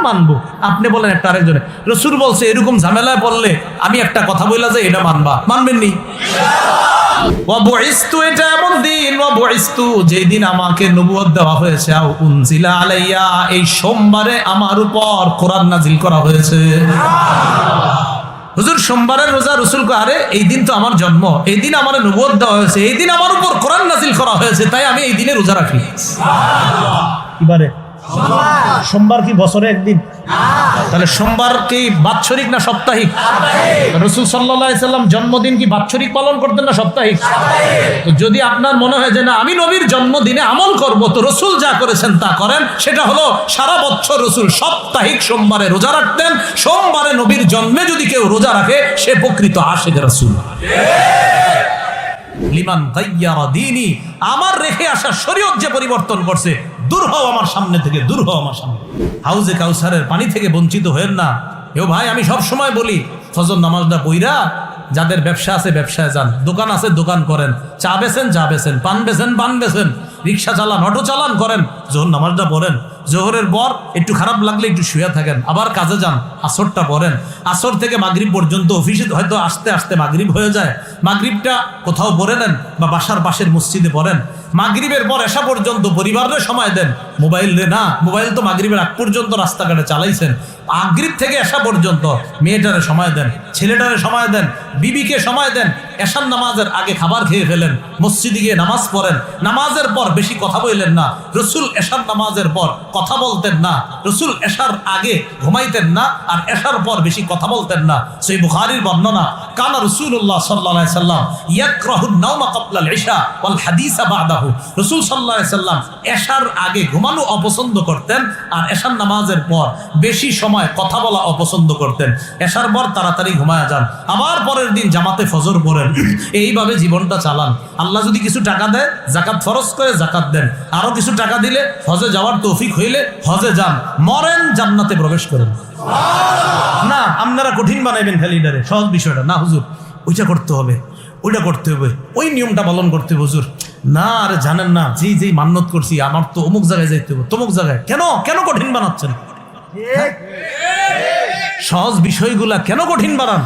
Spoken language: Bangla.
মানবো। আপনি বলেন একটা আরেকজনে, রসুল বলছে এরকম ঝামেলায় পড়লে আমি একটা কথা বললা যে এটা মানবা, মানবেন নি? এটা এমন দিন, যেই দিন আমাকে নবুয়ত দেওয়া হয়েছে, উনজিলা আলাইয়া, এই সোমবারে আমার উপর কোরআন নাজিল করা হয়েছে। হুজুর সোমবারের রোজা, রসুল কো আরে এই দিন তো আমার জন্ম, এই দিন আমার নবুয়ত দেওয়া হয়েছে, এই দিন আমার উপর কোরআন নাজিল করা হয়েছে, তাই আমি এই দিনে রোজা রাখি। এবারে সোমবার কি বছরে একদিন? তাহলে সোমবার কি বাৎসরিক না সাপ্তাহিক? রাসূল সাল্লাল্লাহু আলাইহি সাল্লাম জন্মদিন কি বাৎসরিক পালন করতেন না সাপ্তাহিক? তো যদি আপনার মনে হয় যে না আমি নবীর জন্মদিনে আমল করব, তো রাসূল যা করেছেন তা করেন। সেটা হলো সারা বছর রাসূল সাপ্তাহিক সোমবারে রোজা রাখতেন। সোমবারে নবীর জন্মে যদি কেউ রোজা রাখে সে প্রকৃত আশিক রাসূল। লিমান গায়্যারা দীনি, আমার রেখে আসা শরীয়ত যে পরিবর্তন করছে, দূর হও আমার সামনে থেকে, দূর হও আমার সামনে। হাউজে কাউসারের পানি থেকে বঞ্চিত হয়েন না। এও ভাই, আমি সব সময় বলি ফজর নামাজটা পইরা যাদের ব্যবসা আছে ব্যবসায় যান, দোকান আছে দোকান করেন, চা বেচেন চা বেচেন, পান বেচেন পান বেচেন, রিক্সা চালান অটো চালান করেন, জোহর নামাজটা পড়েন। জোহরের পর একটু খারাপ লাগলে একটু শুয়ে থাকেন, আবার কাজে যান, আসরটা পড়েন। আসর থেকে মাগরিব পর্যন্ত অফিসে হয়তো আসতে আসতে মাগরিব হয়ে যায়, মাগরিবটা কোথাও পড়ে নেন বা বাসার পাশের মসজিদে পড়েন। মাগরিবের পর এসা পর্যন্ত পরিবারের সময় দেন, মোবাইল রে না, মোবাইল তো মাগরিবের আগ পর্যন্ত রাস্তাঘাটে চালাইছেন। মাগরিব থেকে এসা পর্যন্ত মেয়েটারে সময় দেন, ছেলেটারে সময় দেন, বিবিকে সময় দেন। এশার নামাজের আগে খাবার খেয়ে ফেলেন, মসজিদে গিয়ে নামাজ পড়েন। নামাজের পর বেশি কথা বললেন না। রসুল এশার নামাজের পর কথা বলতেন না, রসুল এশার আগে ঘুমাইতেন না, আর এশার পর বেশি কথা বলতেন না। সহিহ বুখারীর বর্ণনা, কানা রাসূলুল্লাহ সাল্লাল্লাহু আলাইহি সাল্লাম ইয়াকরাহুন নাওমা ক্বাবলাল ইশা ওয়াল হাদিসা বাদাহু। রাসূল সাল্লাল্লাহু আলাইহি সাল্লাম এশার আগে ঘুমানো অপছন্দ করতেন, আর এশার নামাজের পর বেশি সময় কথা বলা অপছন্দ করতেন। এশার পর তাড়াতাড়ি ঘুমায়া যান, আবার পরের দিন জামাতে ফজর পড়েন। এইভাবে জীবনটা চালান। আল্লাহ যদি কিছু টাকা দেয়, জাকাত ফরজ করে জাকাত দেন। আরো কিছু টাকা দিলে হজে যাওয়ার তৌফিক হইলে হজে যান, মরেন জান্নাতে প্রবেশ করেন। না আপনারা কঠিন বানাইবেন খালি এটারে, সহজ বিষয়টা না হুজুর ওইটা করতে হবে, ওইটা করতে হবে, ওই নিয়মটা পালন করতে হবে হুজুর। না আরে জানেন না, যেই মান্যত করছি আমার তো অমুক জায়গায় যাইতে হবে, তমুক জায়গায়। কেন কেন কঠিন বানাচ্ছেন? সহজ বিষয়গুলা কেন কঠিন বানান?